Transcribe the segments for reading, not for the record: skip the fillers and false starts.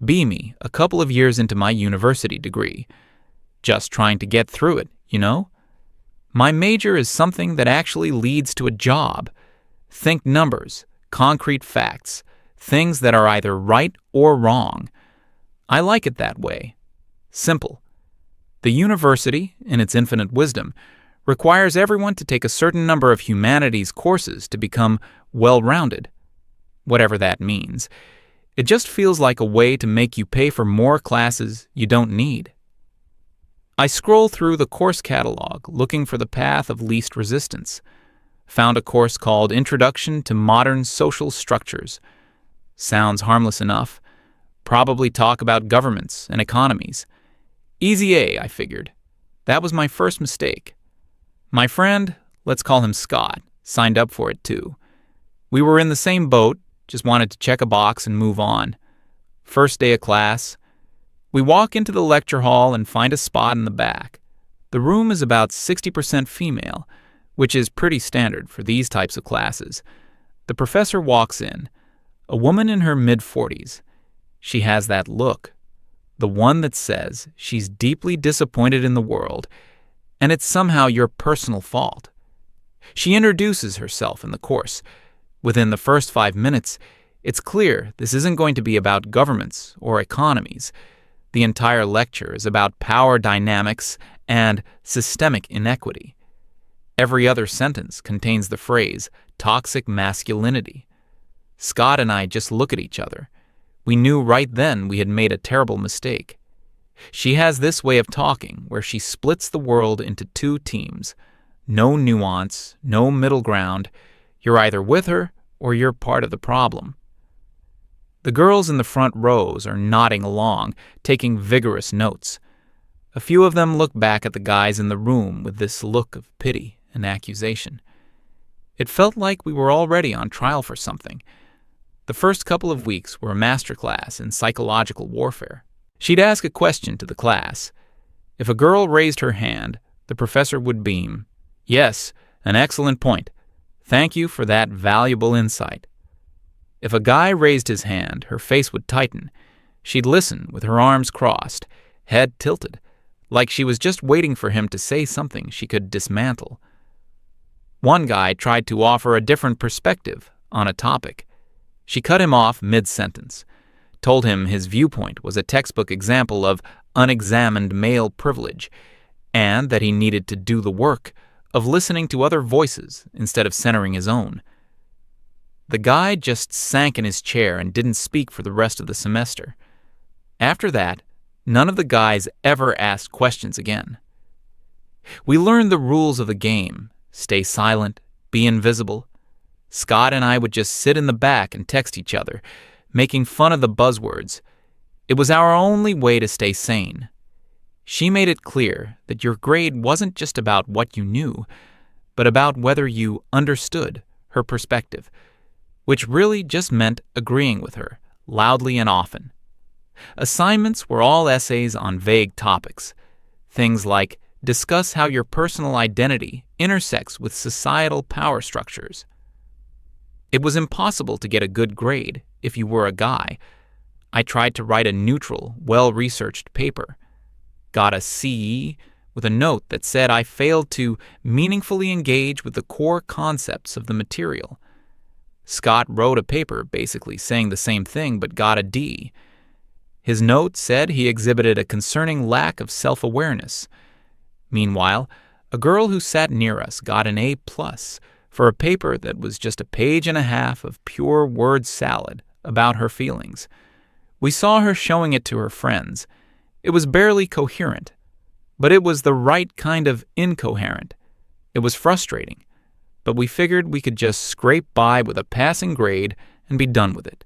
Be me a couple of years into my university degree. Just trying to get through it, you know? My major is something that actually leads to a job. Think numbers, concrete facts, things that are either right or wrong. I like it that way. Simple. The university, in its infinite wisdom, requires everyone to take a certain number of humanities courses to become well-rounded. Whatever that means. It just feels like a way to make you pay for more classes you don't need. I scroll through the course catalog looking for the path of least resistance. Found a course called Introduction to Modern Social Structures. Sounds harmless enough. Probably talk about governments and economies. Easy A, I figured. That was my first mistake. My friend, let's call him Scott, signed up for it too. We were in the same boat, just wanted to check a box and move on. First day of class. We walk into the lecture hall and find a spot in the back. The room is about 60% female, which is pretty standard for these types of classes. The professor walks in, a woman in her mid-40s. She has that look, the one that says she's deeply disappointed in the world, and it's somehow your personal fault. She introduces herself in the course. Within the first 5 minutes, it's clear this isn't going to be about governments or economies. The entire lecture is about power dynamics and systemic inequity. Every other sentence contains the phrase toxic masculinity. Scott and I just look at each other. We knew right then we had made a terrible mistake. She has this way of talking where she splits the world into two teams. No nuance, no middle ground. You're either with her or you're part of the problem. The girls in the front rows are nodding along, taking vigorous notes. A few of them look back at the guys in the room with this look of pity and accusation. It felt like we were already on trial for something. The first couple of weeks were a masterclass in psychological warfare. She'd ask a question to the class. If a girl raised her hand, the professor would beam, "Yes, an excellent point. Thank you for that valuable insight." If a guy raised his hand, her face would tighten. She'd listen with her arms crossed, head tilted, like she was just waiting for him to say something she could dismantle. One guy tried to offer a different perspective on a topic. She cut him off mid-sentence, told him his viewpoint was a textbook example of unexamined male privilege, and that he needed to do the work of listening to other voices instead of centering his own. The guy just sank in his chair and didn't speak for the rest of the semester. After that, none of the guys ever asked questions again. We learned the rules of the game: stay silent, be invisible. Scott and I would just sit in the back and text each other, making fun of the buzzwords. It was our only way to stay sane. She made it clear that your grade wasn't just about what you knew, but about whether you understood her perspective, which really just meant agreeing with her, loudly and often. Assignments were all essays on vague topics. Things like, discuss how your personal identity intersects with societal power structures. It was impossible to get a good grade if you were a guy. I tried to write a neutral, well-researched paper. Got a C with a note that said I failed to meaningfully engage with the core concepts of the material. Scott wrote a paper basically saying the same thing but got a D. His note said he exhibited a concerning lack of self-awareness. Meanwhile, a girl who sat near us got an A+ for a paper that was just a page and a half of pure word salad about her feelings. We saw her showing it to her friends. It was barely coherent, but it was the right kind of incoherent. It was frustrating, but we figured we could just scrape by with a passing grade and be done with it.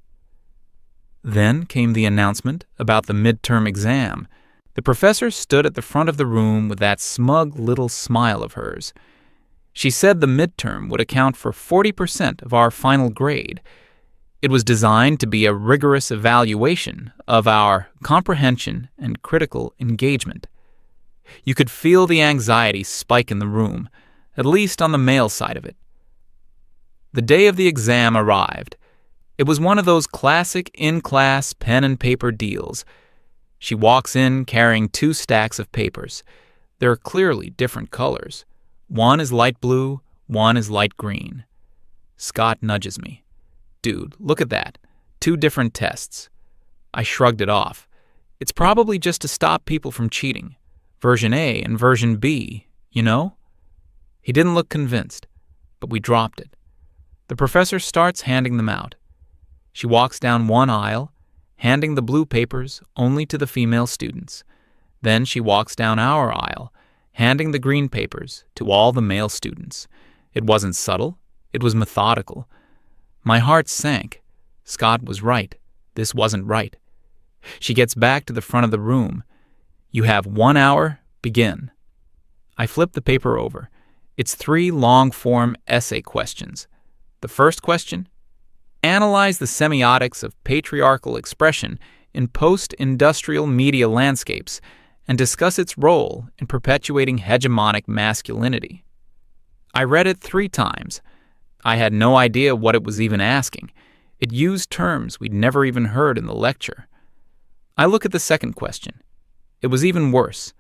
Then came the announcement about the midterm exam. The professor stood at the front of the room with that smug little smile of hers. She said the midterm would account for 40% of our final grade. It was designed to be a rigorous evaluation of our comprehension and critical engagement. You could feel the anxiety spike in the room, at least on the male side of it. The day of the exam arrived. It was one of those classic in-class pen and paper deals. She walks in carrying 2 stacks of papers. They're clearly different colors. One is light blue, one is light green. Scott nudges me. Dude, look at that. 2 different tests. I shrugged it off. It's probably just to stop people from cheating. Version A and version B, you know? He didn't look convinced, but we dropped it. The professor starts handing them out. She walks down one aisle, handing the blue papers only to the female students. Then she walks down our aisle, handing the green papers to all the male students. It wasn't subtle. It was methodical. My heart sank. Scott was right. This wasn't right. She gets back to the front of the room. You have 1 hour. Begin. I flip the paper over. It's 3 long-form essay questions. The first question: analyze the semiotics of patriarchal expression in post-industrial media landscapes and discuss its role in perpetuating hegemonic masculinity. I read it 3 times. I had no idea what it was even asking. It used terms we'd never even heard in the lecture. I look at the second question. It was even worse.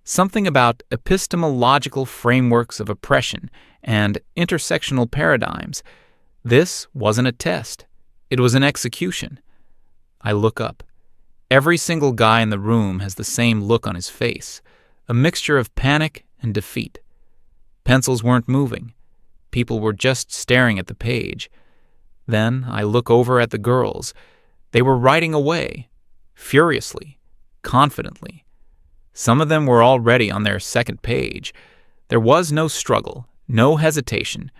Something about epistemological frameworks of oppression and intersectional paradigms. This wasn't a test. It was an execution. I look up. Every single guy in the room has the same look on his face, a mixture of panic and defeat. Pencils weren't moving. People were just staring at the page. Then I look over at the girls. They were writing away, furiously, confidently. Some of them were already on their second page. There was no struggle, no hesitation,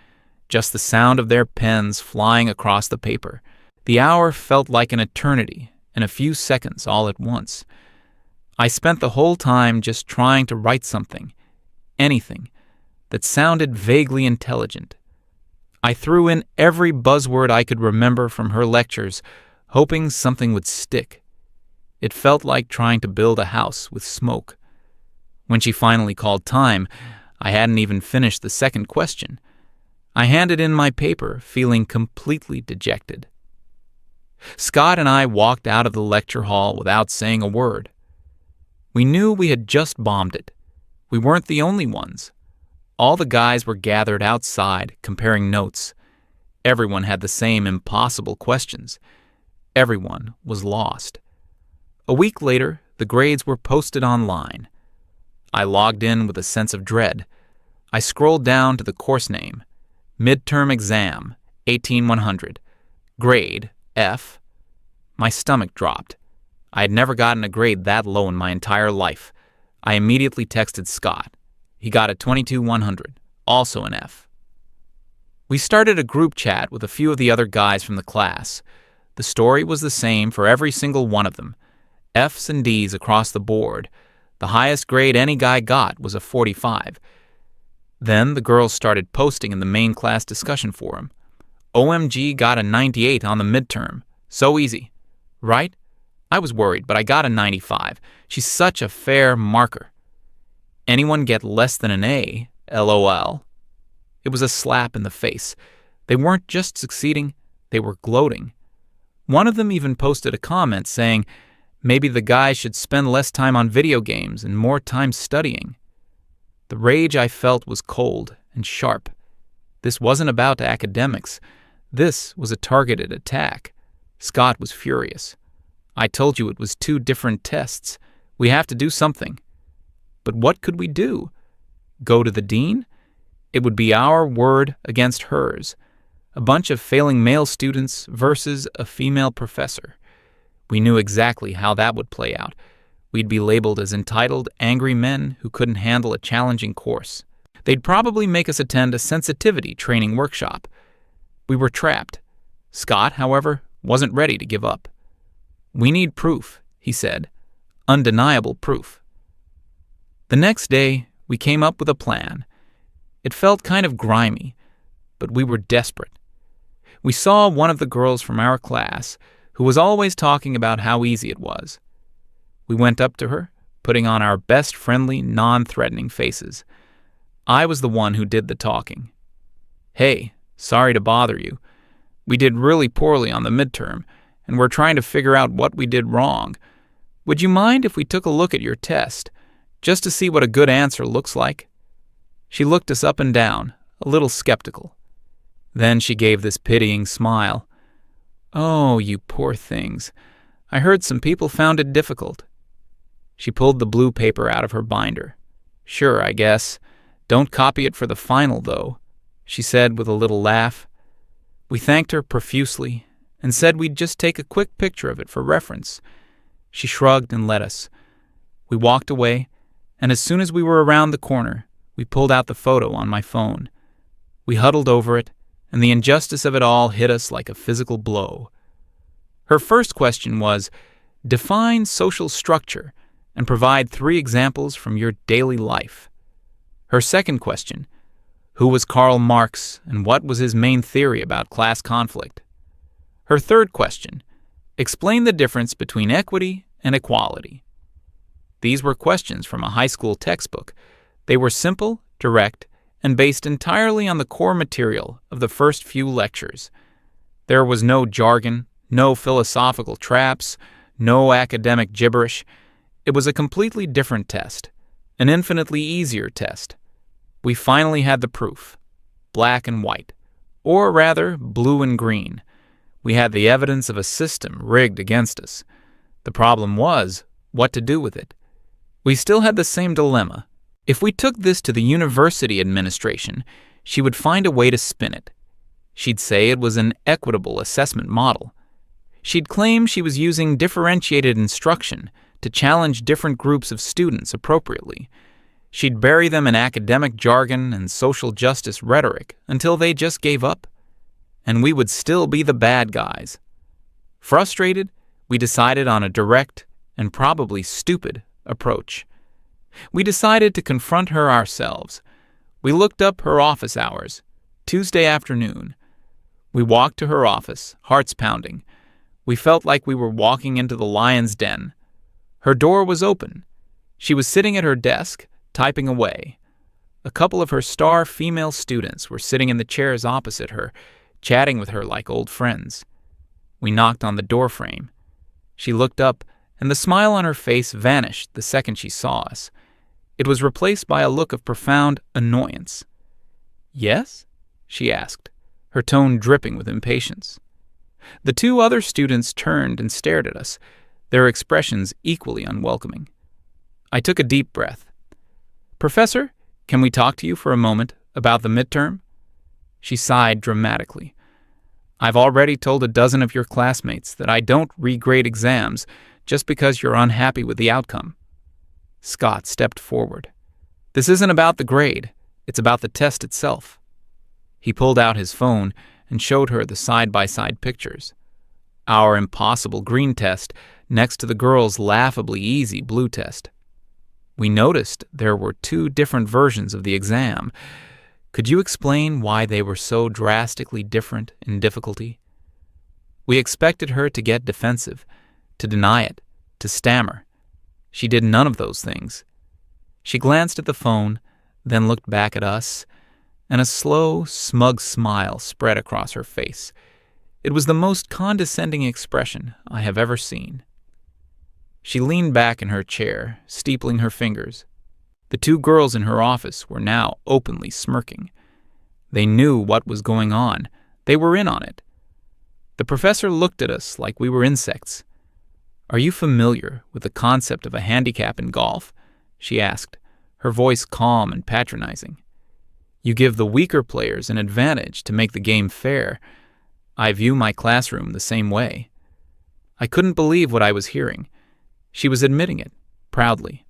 just the sound of their pens flying across the paper. The hour felt like an eternity and a few seconds all at once. I spent the whole time just trying to write something, anything, that sounded vaguely intelligent. I threw in every buzzword I could remember from her lectures, hoping something would stick. It felt like trying to build a house with smoke. When she finally called time, I hadn't even finished the second question. I handed in my paper, feeling completely dejected. Scott and I walked out of the lecture hall without saying a word. We knew we had just bombed it. We weren't the only ones. All the guys were gathered outside, comparing notes. Everyone had the same impossible questions. Everyone was lost. A week later, the grades were posted online. I logged in with a sense of dread. I scrolled down to the course name. Midterm exam, 18100. Grade, F. My stomach dropped. I had never gotten a grade that low in my entire life. I immediately texted Scott. He got a 22100, also an F. We started a group chat with a few of the other guys from the class. The story was the same for every single one of them. F's and D's across the board. The highest grade any guy got was a 45. Then the girls started posting in the main class discussion forum. OMG got a 98 on the midterm. So easy. Right? I was worried, but I got a 95. She's such a fair marker. Anyone get less than an A? LOL. It was a slap in the face. They weren't just succeeding, they were gloating. One of them even posted a comment saying, maybe the guys should spend less time on video games and more time studying. The rage I felt was cold and sharp. This wasn't about academics. This was a targeted attack. Scott was furious. I told you it was 2 different tests. We have to do something. But what could we do? Go to the dean? It would be our word against hers. A bunch of failing male students versus a female professor. We knew exactly how that would play out. We'd be labeled as entitled, angry men who couldn't handle a challenging course. They'd probably make us attend a sensitivity training workshop. We were trapped. Scott, however, wasn't ready to give up. We need proof, he said. Undeniable proof. The next day, we came up with a plan. It felt kind of grimy, but we were desperate. We saw one of the girls from our class who was always talking about how easy it was. We went up to her, putting on our best friendly, non-threatening faces. I was the one who did the talking. Hey, sorry to bother you, We did really poorly on the midterm, and we're trying to figure out what we did wrong. Would you mind if we took a look at your test, just to see what a good answer looks like?" She looked us up and down, a little skeptical. Then she gave this pitying smile. "Oh, you poor things. I heard some people found it difficult." She pulled the blue paper out of her binder. "Sure, I guess. Don't copy it for the final, though," she said with a little laugh. We thanked her profusely and said we'd just take a quick picture of it for reference. She shrugged and let us. We walked away, and as soon as we were around the corner, we pulled out the photo on my phone. We huddled over it, and the injustice of it all hit us like a physical blow. Her first question was, "Define social structure and provide 3 examples from your daily life." Her second question, "Who was Karl Marx and what was his main theory about class conflict?" Her third question, "Explain the difference between equity and equality." These were questions from a high school textbook. They were simple, direct, and based entirely on the core material of the first few lectures. There was no jargon, no philosophical traps, no academic gibberish. It was a completely different test, an infinitely easier test. We finally had the proof, black and white, or rather, blue and green. We had the evidence of a system rigged against us. The problem was what to do with it. We still had the same dilemma. If we took this to the university administration, she would find a way to spin it. She'd say it was an equitable assessment model. She'd claim she was using differentiated instruction to challenge different groups of students appropriately. She'd bury them in academic jargon and social justice rhetoric until they just gave up. And we would still be the bad guys. Frustrated, we decided on a direct and probably stupid approach. We decided to confront her ourselves. We looked up her office hours, Tuesday afternoon. We walked to her office, hearts pounding. We felt like we were walking into the lion's den. Her door was open. She was sitting at her desk, typing away. A couple of her star female students were sitting in the chairs opposite her, chatting with her like old friends. We knocked on the doorframe. She looked up, and the smile on her face vanished the second she saw us. It was replaced by a look of profound annoyance. "Yes?" she asked, her tone dripping with impatience. The 2 other students turned and stared at us, their expressions equally unwelcoming. I took a deep breath. "Professor, can we talk to you for a moment about the midterm?" She sighed dramatically. "I've already told a dozen of your classmates that I don't regrade exams just because you're unhappy with the outcome." Scott stepped forward. "This isn't about the grade. It's about the test itself." He pulled out his phone and showed her the side-by-side pictures. Our impossible green test next to the girls' laughably easy blue test. We noticed there were 2 different versions of the exam. Could you explain why they were so drastically different in difficulty? We expected her to get defensive, to deny it, to stammer. She did none of those things. She glanced at the phone, then looked back at us, and a slow, smug smile spread across her face. It was the most condescending expression I have ever seen. She leaned back in her chair, steepling her fingers. The 2 girls in her office were now openly smirking. They knew what was going on. They were in on it. The professor looked at us like we were insects. "Are you familiar with the concept of a handicap in golf?" she asked, her voice calm and patronizing. "You give the weaker players an advantage to make the game fair. I view my classroom the same way." I couldn't believe what I was hearing. She was admitting it, proudly.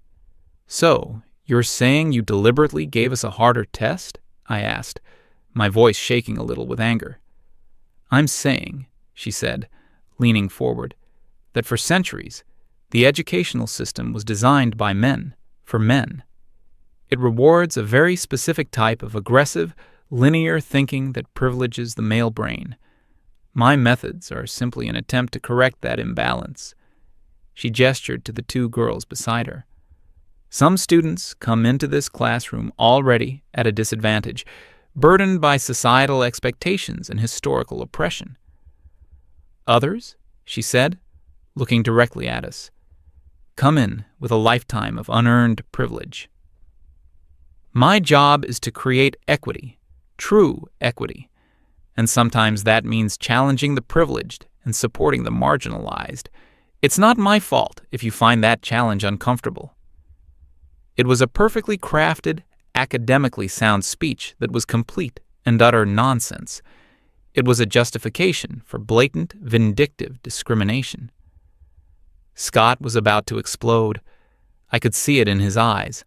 "So, you're saying you deliberately gave us a harder test?" I asked, my voice shaking a little with anger. "I'm saying," she said, leaning forward, "that for centuries, the educational system was designed by men, for men. It rewards a very specific type of aggressive, linear thinking that privileges the male brain. My methods are simply an attempt to correct that imbalance." She gestured to the 2 girls beside her. "Some students come into this classroom already at a disadvantage, burdened by societal expectations and historical oppression. Others, she said, looking directly at us, come in with a lifetime of unearned privilege. My job is to create equity, true equity, and sometimes that means challenging the privileged and supporting the marginalized. It's not my fault if you find that challenge uncomfortable. It was a perfectly crafted, academically sound speech that was complete and utter nonsense. It was a justification for blatant, vindictive discrimination. Scott was about to explode. I could see it in his eyes.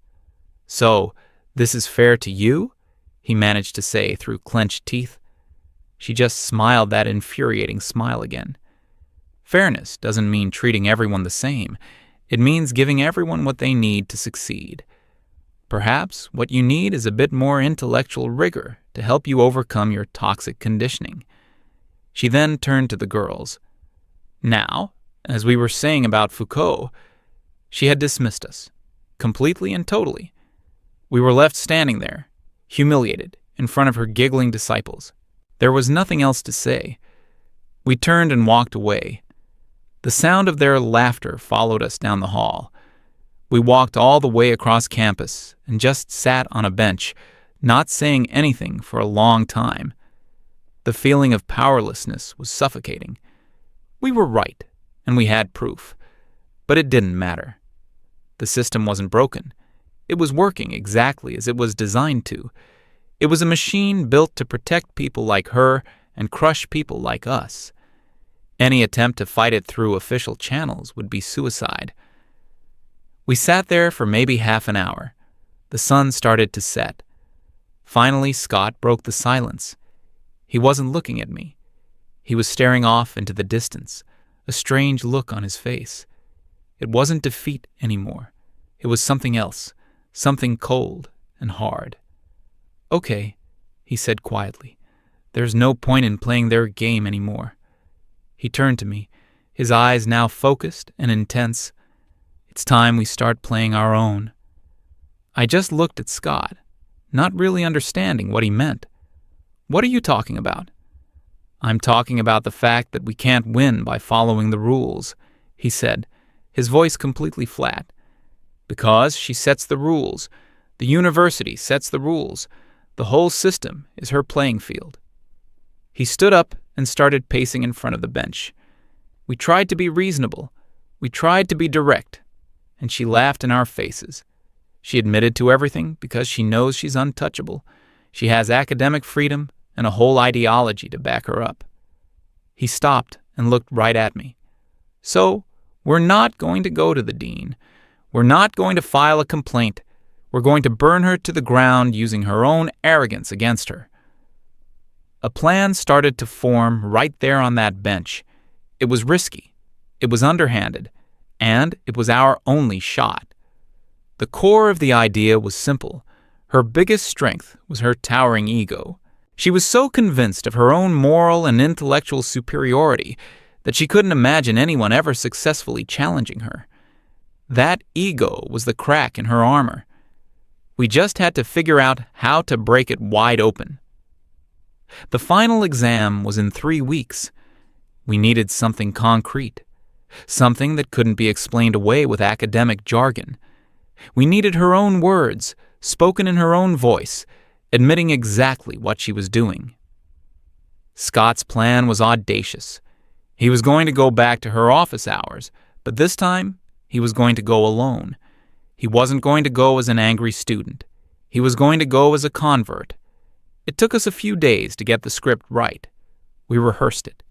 "So, this is fair to you?" he managed to say through clenched teeth. She just smiled that infuriating smile again. Fairness doesn't mean treating everyone the same. It means giving everyone what they need to succeed. Perhaps what you need is a bit more intellectual rigor to help you overcome your toxic conditioning. She then turned to the girls. Now, as we were saying about Foucault, she had dismissed us, completely and totally. We were left standing there, humiliated, in front of her giggling disciples. There was nothing else to say. We turned and walked away. The sound of their laughter followed us down the hall. We walked all the way across campus and just sat on a bench, not saying anything for a long time. The feeling of powerlessness was suffocating. We were right, and we had proof. But it didn't matter. The system wasn't broken. It was working exactly as it was designed to. It was a machine built to protect people like her and crush people like us. Any attempt to fight it through official channels would be suicide. We sat there for maybe half an hour. The sun started to set. Finally, Scott broke the silence. He wasn't looking at me. He was staring off into the distance, a strange look on his face. It wasn't defeat anymore. It was something else, something cold and hard. "Okay," he said quietly. "There's no point in playing their game anymore." He turned to me, his eyes now focused and intense. "It's time we start playing our own." I just looked at Scott, not really understanding what he meant. "What are you talking about?" "I'm talking about the fact that we can't win by following the rules," he said, his voice completely flat. "Because she sets the rules. The university sets the rules. The whole system is her playing field." He stood up and started pacing in front of the bench. We tried to be reasonable. We tried to be direct. And she laughed in our faces. She admitted to everything because she knows she's untouchable. She has academic freedom and a whole ideology to back her up. He stopped and looked right at me. "So, we're not going to go to the dean. We're not going to file a complaint. We're going to burn her to the ground using her own arrogance against her." A plan started to form right there on that bench. It was risky. It was underhanded. And it was our only shot. The core of the idea was simple. Her biggest strength was her towering ego. She was so convinced of her own moral and intellectual superiority that she couldn't imagine anyone ever successfully challenging her. That ego was the crack in her armor. We just had to figure out how to break it wide open. The final exam was in 3 weeks. We needed something concrete. Something that couldn't be explained away with academic jargon. We needed her own words, spoken in her own voice, admitting exactly what she was doing. Scott's plan was audacious. He was going to go back to her office hours, but this time he was going to go alone. He wasn't going to go as an angry student. He was going to go as a convert. It took us a few days to get the script right. We rehearsed it.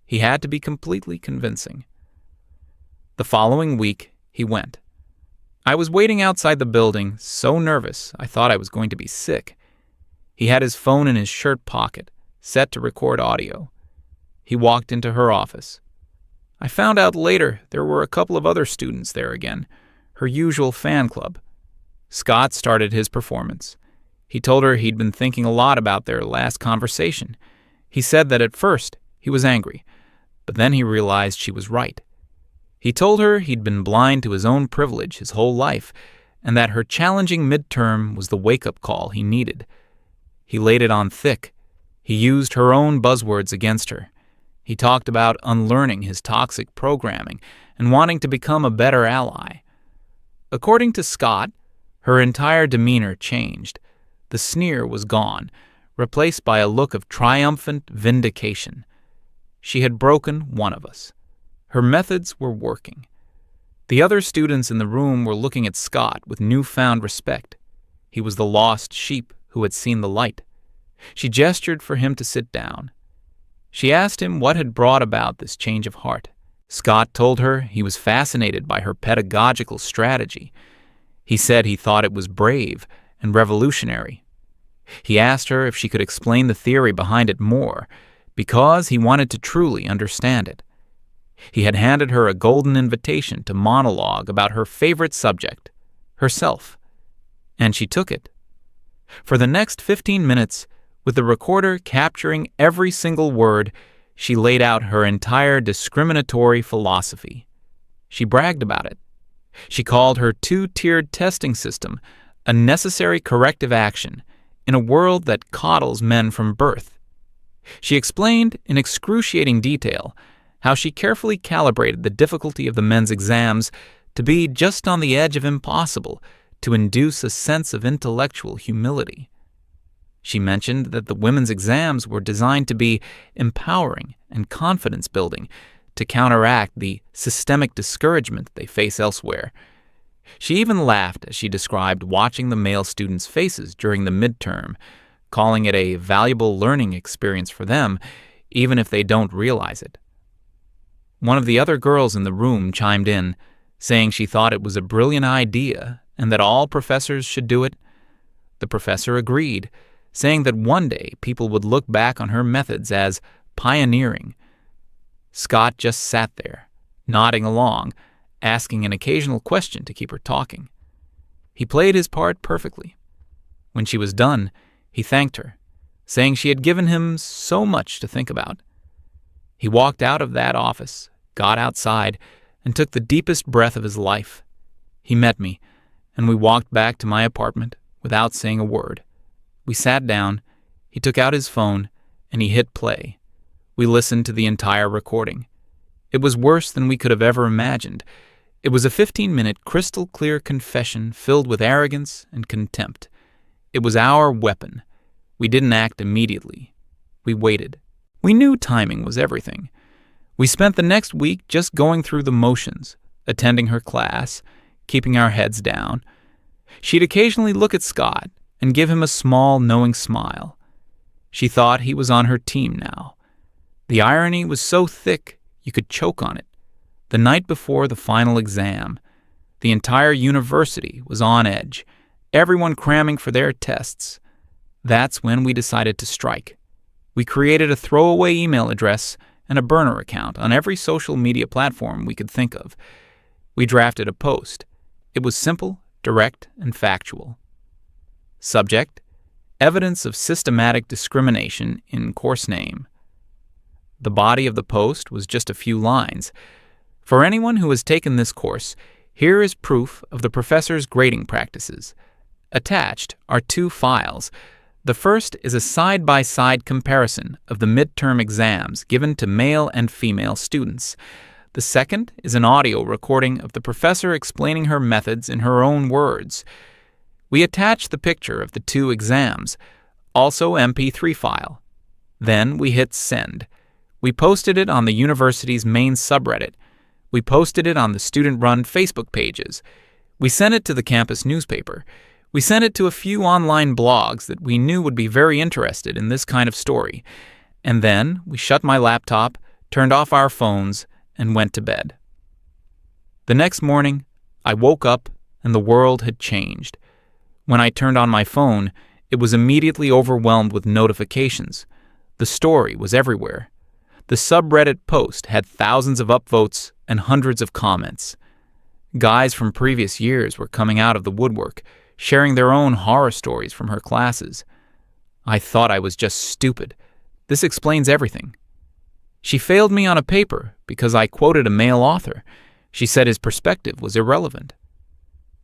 He had to be completely convincing. The following week, he went. I was waiting outside the building, so nervous I thought I was going to be sick. He had his phone in his shirt pocket, set to record audio. He walked into her office. I found out later there were a couple of other students there again, her usual fan club. Scott started his performance. He told her he'd been thinking a lot about their last conversation. He said that at first he was angry, but then he realized she was right. He told her he'd been blind to his own privilege his whole life, and that her challenging midterm was the wake-up call he needed. He laid it on thick. He used her own buzzwords against her. He talked about unlearning his toxic programming and wanting to become a better ally. According to Scott, her entire demeanor changed. The sneer was gone, replaced by a look of triumphant vindication. She had broken one of us. Her methods were working. The other students in the room were looking at Scott with newfound respect. He was the lost sheep who had seen the light. She gestured for him to sit down. She asked him what had brought about this change of heart. Scott told her he was fascinated by her pedagogical strategy. He said he thought it was brave and revolutionary. He asked her if she could explain the theory behind it more, because he wanted to truly understand it. He had handed her a golden invitation to monologue about her favorite subject, herself, and she took it. For the next 15 minutes, with the recorder capturing every single word, she laid out her entire discriminatory philosophy. She bragged about it. She called her two-tiered testing system a necessary corrective action in a world that coddles men from birth. She explained in excruciating detail how she carefully calibrated the difficulty of the men's exams to be just on the edge of impossible to induce a sense of intellectual humility. She mentioned that the women's exams were designed to be empowering and confidence-building to counteract the systemic discouragement they face elsewhere. She even laughed as she described watching the male students' faces during the midterm, calling it a valuable learning experience for them, even if they don't realize it. One of the other girls in the room chimed in, saying she thought it was a brilliant idea and that all professors should do it. The professor agreed, saying that one day people would look back on her methods as pioneering. Scott just sat there, nodding along, asking an occasional question to keep her talking. He played his part perfectly. When she was done, he thanked her, saying she had given him so much to think about. He walked out of that office, got outside, and took the deepest breath of his life. He met me, and we walked back to my apartment without saying a word. We sat down, he took out his phone, and he hit play. We listened to the entire recording. It was worse than we could have ever imagined. It was a 15-minute crystal-clear confession filled with arrogance and contempt. It was our weapon. We didn't act immediately. We waited. We knew timing was everything. We spent the next week just going through the motions, attending her class, keeping our heads down. She'd occasionally look at Scott and give him a small, knowing smile. She thought he was on her team now. The irony was so thick you could choke on it. The night before the final exam, the entire university was on edge, everyone cramming for their tests. That's when we decided to strike. We created a throwaway email address and a burner account on every social media platform we could think of. We drafted a post. It was simple, direct, and factual. Subject: Evidence of systematic discrimination in course name. The body of the post was just a few lines. For anyone who has taken this course, here is proof of the professor's grading practices. Attached are 2 files. The first is a side-by-side comparison of the midterm exams given to male and female students. The second is an audio recording of the professor explaining her methods in her own words. We attached the picture of the 2 exams, also MP3 file. Then we hit send. We posted it on the university's main subreddit. We posted it on the student-run Facebook pages. We sent it to the campus newspaper. We sent it to a few online blogs that we knew would be very interested in this kind of story. And then we shut my laptop, turned off our phones, and went to bed. The next morning, I woke up and the world had changed. When I turned on my phone, it was immediately overwhelmed with notifications. The story was everywhere. The subreddit post had thousands of upvotes and hundreds of comments. Guys from previous years were coming out of the woodwork, sharing their own horror stories from her classes. I thought I was just stupid. This explains everything. She failed me on a paper because I quoted a male author. She said his perspective was irrelevant.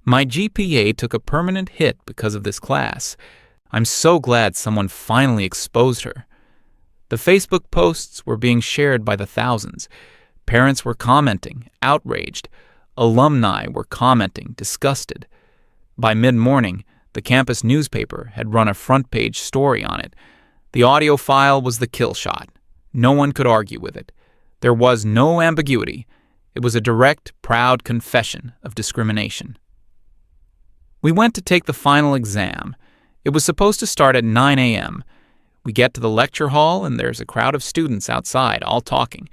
My GPA took a permanent hit because of this class. I'm so glad someone finally exposed her. The Facebook posts were being shared by the thousands. Parents were commenting, outraged. Alumni were commenting, disgusted. By mid-morning, the campus newspaper had run a front-page story on it. The audio file was the kill shot. No one could argue with it. There was no ambiguity. It was a direct, proud confession of discrimination. We went to take the final exam. It was supposed to start at 9 a.m. We get to the lecture hall, and there's a crowd of students outside, all talking.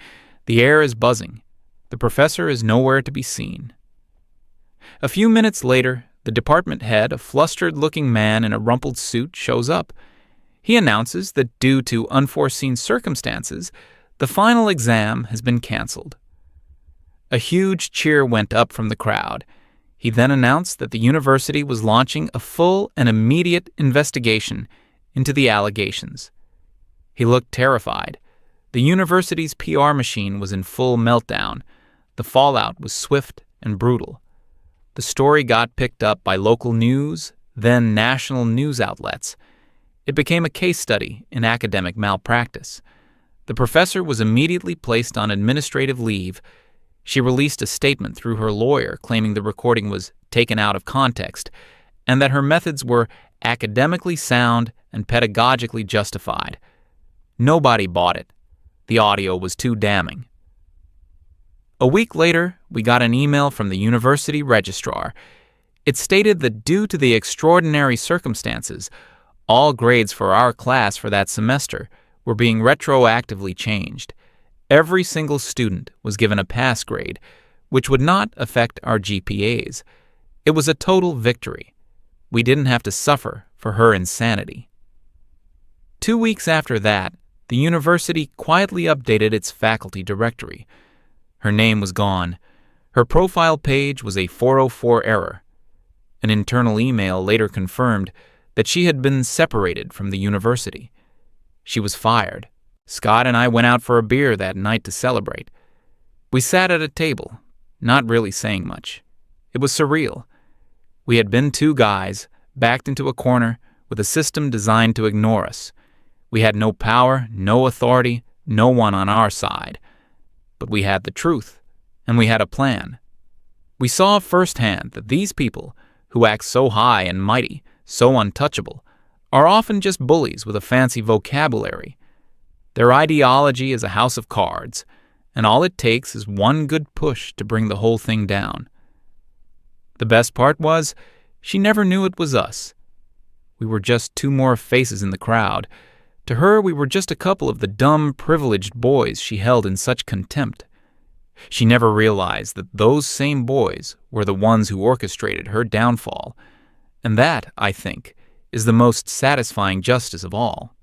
The air is buzzing. The professor is nowhere to be seen. A few minutes later, the department head, a flustered-looking man in a rumpled suit, shows up. He announces that due to unforeseen circumstances, the final exam has been canceled. A huge cheer went up from the crowd. He then announced that the university was launching a full and immediate investigation into the allegations. He looked terrified. The university's PR machine was in full meltdown. The fallout was swift and brutal. The story got picked up by local news, then national news outlets. It became a case study in academic malpractice. The professor was immediately placed on administrative leave. She released a statement through her lawyer claiming the recording was taken out of context and that her methods were academically sound and pedagogically justified. Nobody bought it. The audio was too damning. A week later, we got an email from the university registrar. It stated that due to the extraordinary circumstances, all grades for our class for that semester were being retroactively changed. Every single student was given a pass grade, which would not affect our GPAs. It was a total victory. We didn't have to suffer for her insanity. 2 weeks after that, the university quietly updated its faculty directory. Her name was gone. Her profile page was a 404 error. An internal email later confirmed that she had been separated from the university. She was fired. Scott and I went out for a beer that night to celebrate. We sat at a table, not really saying much. It was surreal. We had been two guys, backed into a corner, with a system designed to ignore us. We had no power, no authority, no one on our side. But we had the truth, and we had a plan. We saw firsthand that these people, who act so high and mighty, so untouchable, are often just bullies with a fancy vocabulary. Their ideology is a house of cards, and all it takes is one good push to bring the whole thing down. The best part was, she never knew it was us. We were just two more faces in the crowd. To her, we were just a couple of the dumb, privileged boys she held in such contempt. She never realized that those same boys were the ones who orchestrated her downfall. And that, I think, is the most satisfying justice of all.